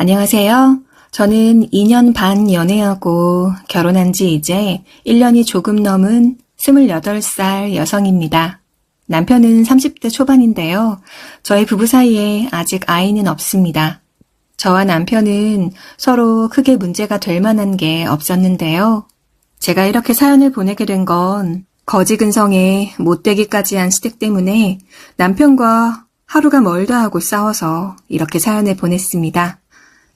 안녕하세요. 저는 2년 반 연애하고 결혼한 지 이제 1년이 조금 넘은 28살 여성입니다. 남편은 30대 초반인데요. 저희 부부 사이에 아직 아이는 없습니다. 저와 남편은 서로 크게 문제가 될 만한 게 없었는데요. 제가 이렇게 사연을 보내게 된 건 거지근성에 못되기까지 한 시댁 때문에 남편과 하루가 멀다 하고 싸워서 이렇게 사연을 보냈습니다.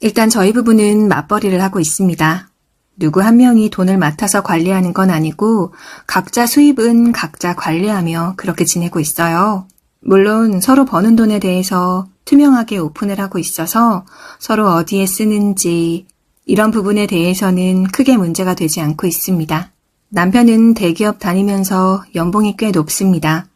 일단 저희 부부는 맞벌이를 하고 있습니다. 누구 한 명이 돈을 맡아서 관리하는 건 아니고 각자 수입은 각자 관리하며 그렇게 지내고 있어요. 물론 서로 버는 돈에 대해서 투명하게 오픈을 하고 있어서 서로 어디에 쓰는지 이런 부분에 대해서는 크게 문제가 되지 않고 있습니다. 남편은 대기업 다니면서 연봉이 꽤 높습니다.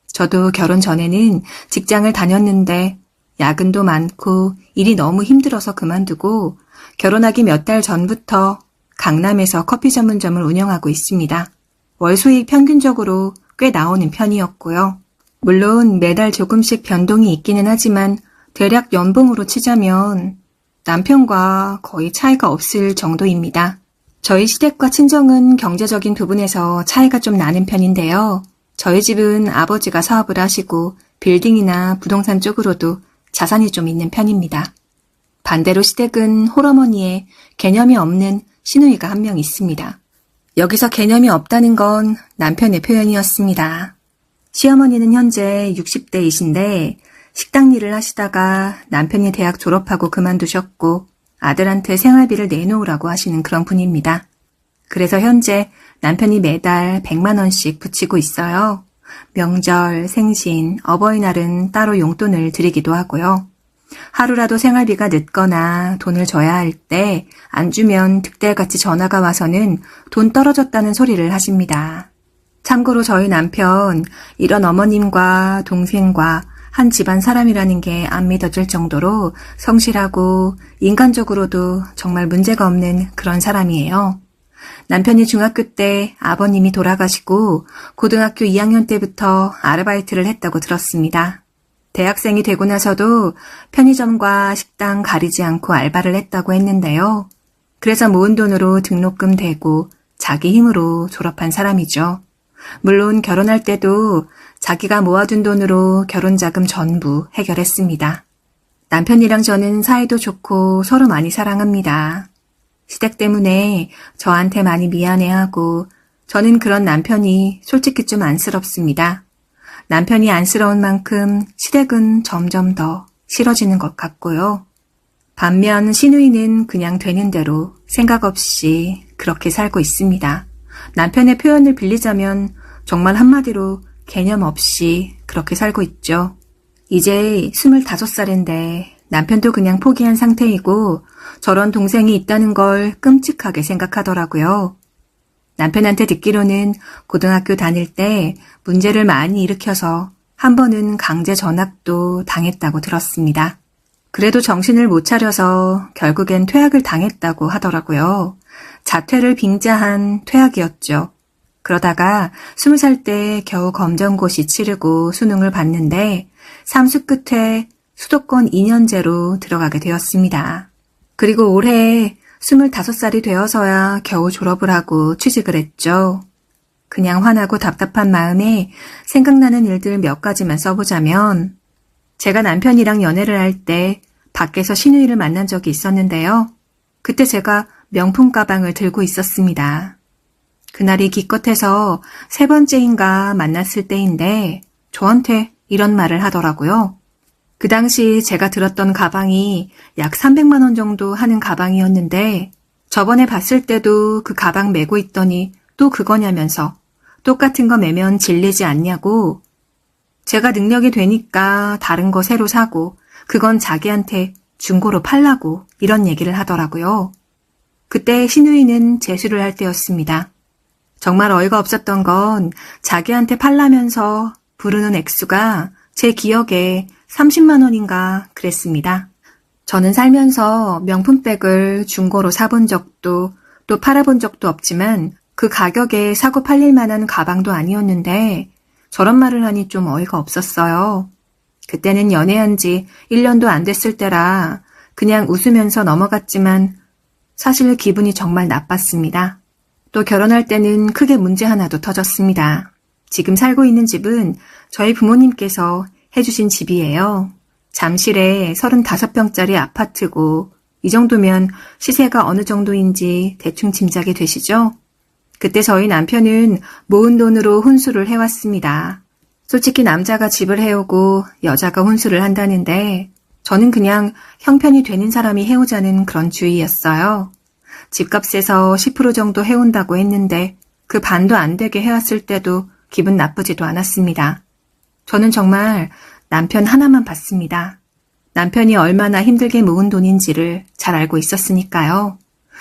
저도 결혼 전에는 직장을 다녔는데 야근도 많고 일이 너무 힘들어서 그만두고 결혼하기 몇 달 전부터 강남에서 커피 전문점을 운영하고 있습니다. 월 수익 평균적으로 꽤 나오는 편이었고요. 물론 매달 조금씩 변동이 있기는 하지만 대략 연봉으로 치자면 남편과 거의 차이가 없을 정도입니다. 저희 시댁과 친정은 경제적인 부분에서 차이가 좀 나는 편인데요. 저희 집은 아버지가 사업을 하시고 빌딩이나 부동산 쪽으로도 자산이 좀 있는 편입니다. 반대로 시댁은 홀어머니에 개념이 없는 시누이가 한 명 있습니다. 여기서 개념이 없다는 건 남편의 표현이었습니다. 시어머니는 현재 60대이신데 식당 일을 하시다가 남편이 대학 졸업하고 그만두셨고 아들한테 생활비를 내놓으라고 하시는 그런 분입니다. 그래서 현재 남편이 매달 100만 원씩 붙이고 있어요. 명절, 생신, 어버이날은 따로 용돈을 드리기도 하고요. 하루라도 생활비가 늦거나 돈을 줘야 할 때 안 주면 득달같이 전화가 와서는 돈 떨어졌다는 소리를 하십니다. 참고로 저희 남편 이런 어머님과 동생과 한 집안 사람이라는 게 안 믿어질 정도로 성실하고 인간적으로도 정말 문제가 없는 그런 사람이에요. 남편이 중학교 때 아버님이 돌아가시고 고등학교 2학년 때부터 아르바이트를 했다고 들었습니다. 대학생이 되고 나서도 편의점과 식당 가리지 않고 알바를 했다고 했는데요. 그래서 모은 돈으로 등록금 대고 자기 힘으로 졸업한 사람이죠. 물론 결혼할 때도 자기가 모아둔 돈으로 결혼자금 전부 해결했습니다. 남편이랑 저는 사이도 좋고 서로 많이 사랑합니다. 시댁 때문에 저한테 많이 미안해하고 저는 그런 남편이 솔직히 좀 안쓰럽습니다. 남편이 안쓰러운 만큼 시댁은 점점 더 싫어지는 것 같고요. 반면 시누이는 그냥 되는 대로 생각 없이 그렇게 살고 있습니다. 남편의 표현을 빌리자면 정말 한마디로 개념 없이 그렇게 살고 있죠. 이제 25살인데 남편도 그냥 포기한 상태이고 저런 동생이 있다는 걸 끔찍하게 생각하더라고요. 남편한테 듣기로는 고등학교 다닐 때 문제를 많이 일으켜서 한 번은 강제 전학도 당했다고 들었습니다. 그래도 정신을 못 차려서 결국엔 퇴학을 당했다고 하더라고요. 자퇴를 빙자한 퇴학이었죠. 그러다가 20살 때 겨우 검정고시 치르고 수능을 봤는데 삼수 끝에 수도권 2년제로 들어가게 되었습니다. 그리고 올해 25살이 되어서야 겨우 졸업을 하고 취직을 했죠. 그냥 화나고 답답한 마음에 생각나는 일들 몇 가지만 써보자면 제가 남편이랑 연애를 할 때 밖에서 시누이를 만난 적이 있었는데요. 그때 제가 명품 가방을 들고 있었습니다. 그날이 기껏해서 3번째인가 만났을 때인데 저한테 이런 말을 하더라고요. 그 당시 제가 들었던 가방이 약 300만 원 정도 하는 가방이었는데 저번에 봤을 때도 그 가방 메고 있더니 또 그거냐면서 똑같은 거 메면 질리지 않냐고 제가 능력이 되니까 다른 거 새로 사고 그건 자기한테 중고로 팔라고 이런 얘기를 하더라고요. 그때 시누이는 재수를 할 때였습니다. 정말 어이가 없었던 건 자기한테 팔라면서 부르는 액수가 제 기억에 30만 원인가 그랬습니다. 저는 살면서 명품백을 중고로 사본 적도 또 팔아본 적도 없지만 그 가격에 사고 팔릴 만한 가방도 아니었는데 저런 말을 하니 좀 어이가 없었어요. 그때는 연애한 지 1년도 안 됐을 때라 그냥 웃으면서 넘어갔지만 사실 기분이 정말 나빴습니다. 또 결혼할 때는 크게 문제 하나도 터졌습니다. 지금 살고 있는 집은 저희 부모님께서 해주신 집이에요. 잠실에 35평짜리 아파트고 이 정도면 시세가 어느 정도인지 대충 짐작이 되시죠? 그때 저희 남편은 모은 돈으로 혼수를 해왔습니다. 솔직히 남자가 집을 해오고 여자가 혼수를 한다는데 저는 그냥 형편이 되는 사람이 해오자는 그런 주의였어요. 집값에서 10% 정도 해온다고 했는데 그 반도 안 되게 해왔을 때도 기분 나쁘지도 않았습니다. 저는 정말 남편 하나만 봤습니다. 남편이 얼마나 힘들게 모은 돈인지를 잘 알고 있었으니까요.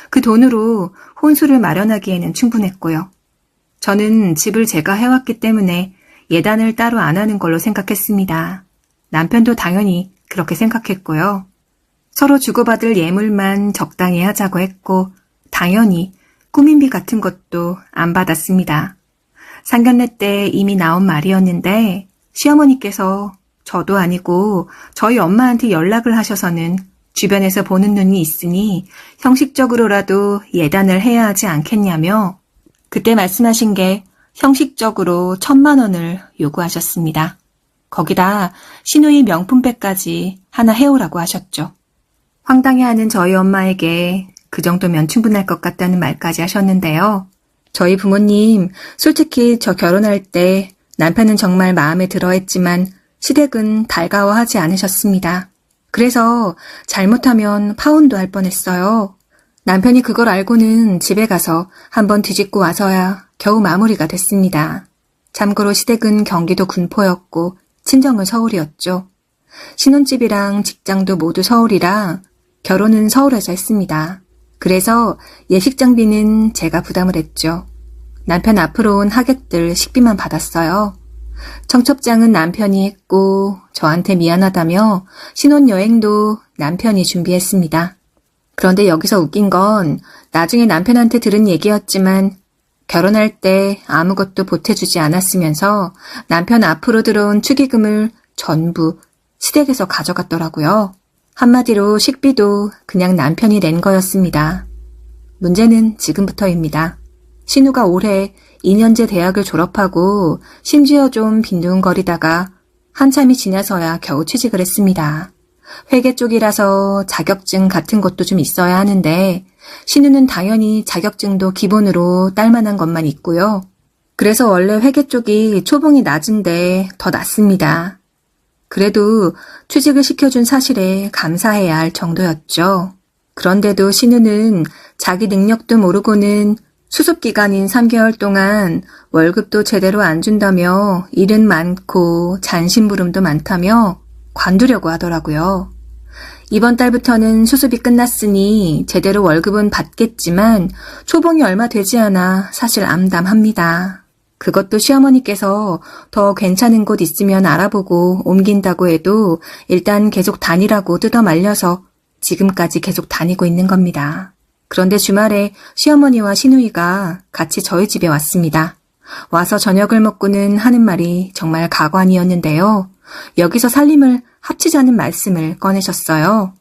그 돈으로 혼수를 마련하기에는 충분했고요. 저는 집을 제가 해왔기 때문에 예단을 따로 안 하는 걸로 생각했습니다. 남편도 당연히 그렇게 생각했고요. 서로 주고받을 예물만 적당히 하자고 했고 당연히 꾸민비 같은 것도 안 받았습니다. 상견례 때 이미 나온 말이었는데 시어머니께서 저도 아니고 저희 엄마한테 연락을 하셔서는 주변에서 보는 눈이 있으니 형식적으로라도 예단을 해야 하지 않겠냐며 그때 말씀하신 게 형식적으로 1,000만 원을 요구하셨습니다. 거기다 시누이 명품백까지 하나 해오라고 하셨죠. 황당해하는 저희 엄마에게 그 정도면 충분할 것 같다는 말까지 하셨는데요. 저희 부모님 솔직히 저 결혼할 때 남편은 정말 마음에 들어했지만 시댁은 달가워하지 않으셨습니다. 그래서 잘못하면 파혼도 할 뻔했어요. 남편이 그걸 알고는 집에 가서 한번 뒤집고 와서야 겨우 마무리가 됐습니다. 참고로 시댁은 경기도 군포였고 친정은 서울이었죠. 신혼집이랑 직장도 모두 서울이라 결혼은 서울에서 했습니다. 그래서 예식장비는 제가 부담을 했죠. 남편 앞으로 온 하객들 식비만 받았어요. 청첩장은 남편이 했고 저한테 미안하다며 신혼여행도 남편이 준비했습니다. 그런데 여기서 웃긴 건 나중에 남편한테 들은 얘기였지만 결혼할 때 아무것도 보태주지 않았으면서 남편 앞으로 들어온 축의금을 전부 시댁에서 가져갔더라고요. 한마디로 식비도 그냥 남편이 낸 거였습니다. 문제는 지금부터입니다. 신우가 올해 2년제 대학을 졸업하고 심지어 좀 빈둥거리다가 한참이 지나서야 겨우 취직을 했습니다. 회계 쪽이라서 자격증 같은 것도 좀 있어야 하는데 신우는 당연히 자격증도 기본으로 딸만한 것만 있고요. 그래서 원래 회계 쪽이 초봉이 낮은데 더 낮습니다. 그래도 취직을 시켜준 사실에 감사해야 할 정도였죠. 그런데도 신우는 자기 능력도 모르고는 수습기간인 3개월 동안 월급도 제대로 안 준다며 일은 많고 잔심부름도 많다며 관두려고 하더라고요. 이번 달부터는 수습이 끝났으니 제대로 월급은 받겠지만 초봉이 얼마 되지 않아 사실 암담합니다. 그것도 시어머니께서 더 괜찮은 곳 있으면 알아보고 옮긴다고 해도 일단 계속 다니라고 뜯어 말려서 지금까지 계속 다니고 있는 겁니다. 그런데 주말에 시어머니와 시누이가 같이 저희 집에 왔습니다. 와서 저녁을 먹고는 하는 말이 정말 가관이었는데요. 여기서 살림을 합치자는 말씀을 꺼내셨어요.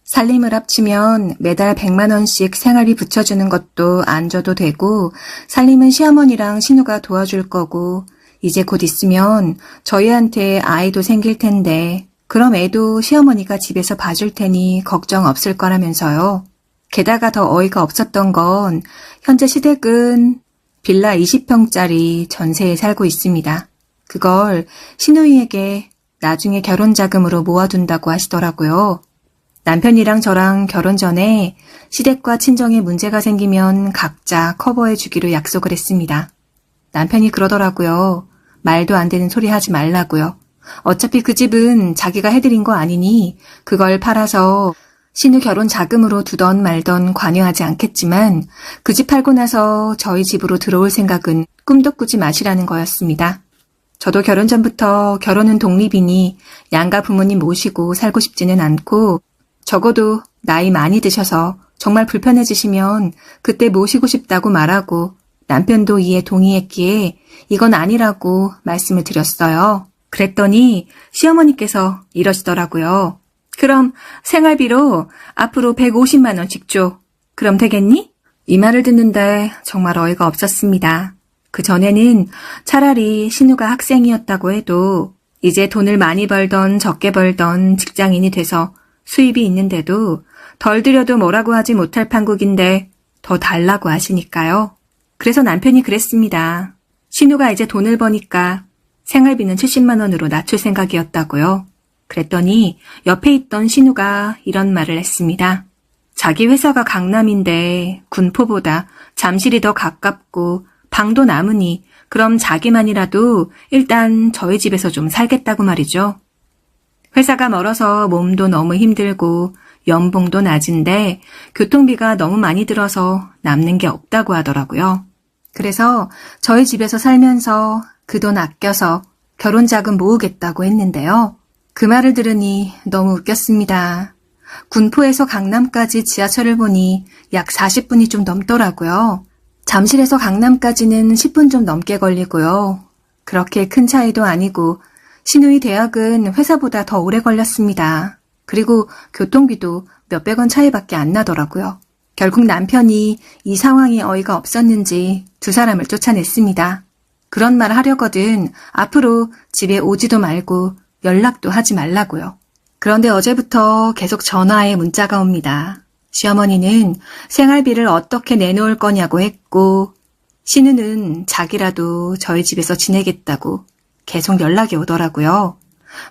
살림을 합치면 매달 100만 원씩 생활비 붙여주는 것도 안 줘도 되고 살림은 시어머니랑 신우가 도와줄 거고 이제 곧 있으면 저희한테 아이도 생길 텐데 그럼 애도 시어머니가 집에서 봐줄 테니 걱정 없을 거라면서요. 게다가 더 어이가 없었던 건 현재 시댁은 빌라 20평짜리 전세에 살고 있습니다. 그걸 시누이에게 나중에 결혼 자금으로 모아둔다고 하시더라고요. 남편이랑 저랑 결혼 전에 시댁과 친정에 문제가 생기면 각자 커버해 주기로 약속을 했습니다. 남편이 그러더라고요. 말도 안 되는 소리 하지 말라고요. 어차피 그 집은 자기가 해드린 거 아니니 그걸 팔아서 신우 결혼 자금으로 두던 말던 관여하지 않겠지만 그 집 팔고 나서 저희 집으로 들어올 생각은 꿈도 꾸지 마시라는 거였습니다. 저도 결혼 전부터 결혼은 독립이니 양가 부모님 모시고 살고 싶지는 않고 적어도 나이 많이 드셔서 정말 불편해지시면 그때 모시고 싶다고 말하고 남편도 이에 동의했기에 이건 아니라고 말씀을 드렸어요. 그랬더니 시어머니께서 이러시더라고요. 그럼 생활비로 앞으로 150만 원씩 줘. 그럼 되겠니? 이 말을 듣는데 정말 어이가 없었습니다. 그전에는 차라리 신우가 학생이었다고 해도 이제 돈을 많이 벌던 적게 벌던 직장인이 돼서 수입이 있는데도 덜 들여도 뭐라고 하지 못할 판국인데 더 달라고 하시니까요. 그래서 남편이 그랬습니다. 신우가 이제 돈을 버니까 생활비는 70만 원으로 낮출 생각이었다고요. 그랬더니 옆에 있던 신우가 이런 말을 했습니다. 자기 회사가 강남인데 군포보다 잠실이 더 가깝고 방도 남으니 그럼 자기만이라도 일단 저희 집에서 좀 살겠다고 말이죠. 회사가 멀어서 몸도 너무 힘들고 연봉도 낮은데 교통비가 너무 많이 들어서 남는 게 없다고 하더라고요. 그래서 저희 집에서 살면서 그 돈 아껴서 결혼 자금 모으겠다고 했는데요. 그 말을 들으니 너무 웃겼습니다. 군포에서 강남까지 지하철을 보니 약 40분이 좀 넘더라고요. 잠실에서 강남까지는 10분 좀 넘게 걸리고요. 그렇게 큰 차이도 아니고 신우이 대학은 회사보다 더 오래 걸렸습니다. 그리고 교통비도 몇백 원 차이밖에 안 나더라고요. 결국 남편이 이 상황이 어이가 없었는지 두 사람을 쫓아냈습니다. 그런 말 하려거든 앞으로 집에 오지도 말고 연락도 하지 말라고요. 그런데 어제부터 계속 전화에 문자가 옵니다. 시어머니는 생활비를 어떻게 내놓을 거냐고 했고 신우는 자기라도 저희 집에서 지내겠다고 계속 연락이 오더라고요.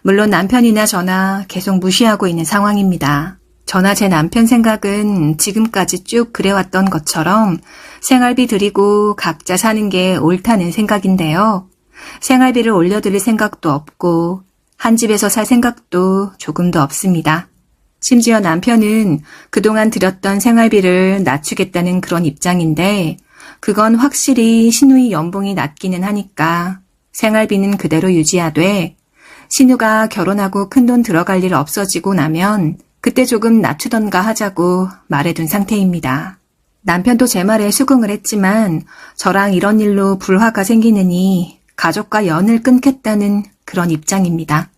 물론 남편이나 저나 계속 무시하고 있는 상황입니다. 저나 제 남편 생각은 지금까지 쭉 그래왔던 것처럼 생활비 드리고 각자 사는 게 옳다는 생각인데요. 생활비를 올려드릴 생각도 없고 한 집에서 살 생각도 조금도 없습니다. 심지어 남편은 그동안 들였던 생활비를 낮추겠다는 그런 입장인데 그건 확실히 신우이 연봉이 낮기는 하니까 생활비는 그대로 유지하되 신우가 결혼하고 큰돈 들어갈 일 없어지고 나면 그때 조금 낮추던가 하자고 말해둔 상태입니다. 남편도 제 말에 수긍을 했지만 저랑 이런 일로 불화가 생기느니 가족과 연을 끊겠다는 그런 입장입니다.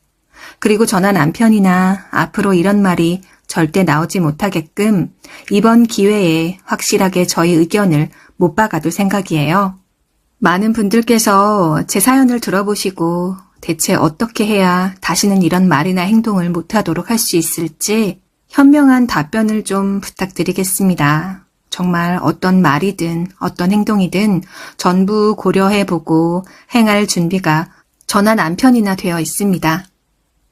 그리고 저나 남편이나 앞으로 이런 말이 절대 나오지 못하게끔 이번 기회에 확실하게 저희 의견을 못 박아둘 생각이에요. 많은 분들께서 제 사연을 들어보시고 대체 어떻게 해야 다시는 이런 말이나 행동을 못하도록 할 수 있을지 현명한 답변을 좀 부탁드리겠습니다. 정말 어떤 말이든 어떤 행동이든 전부 고려해보고 행할 준비가 저나 남편이나 되어 있습니다.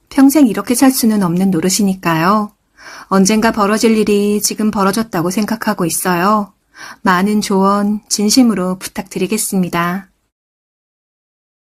평생 이렇게 살 수는 없는 노릇이니까요. 언젠가 벌어질 일이 지금 벌어졌다고 생각하고 있어요. 많은 조언 진심으로 부탁드리겠습니다.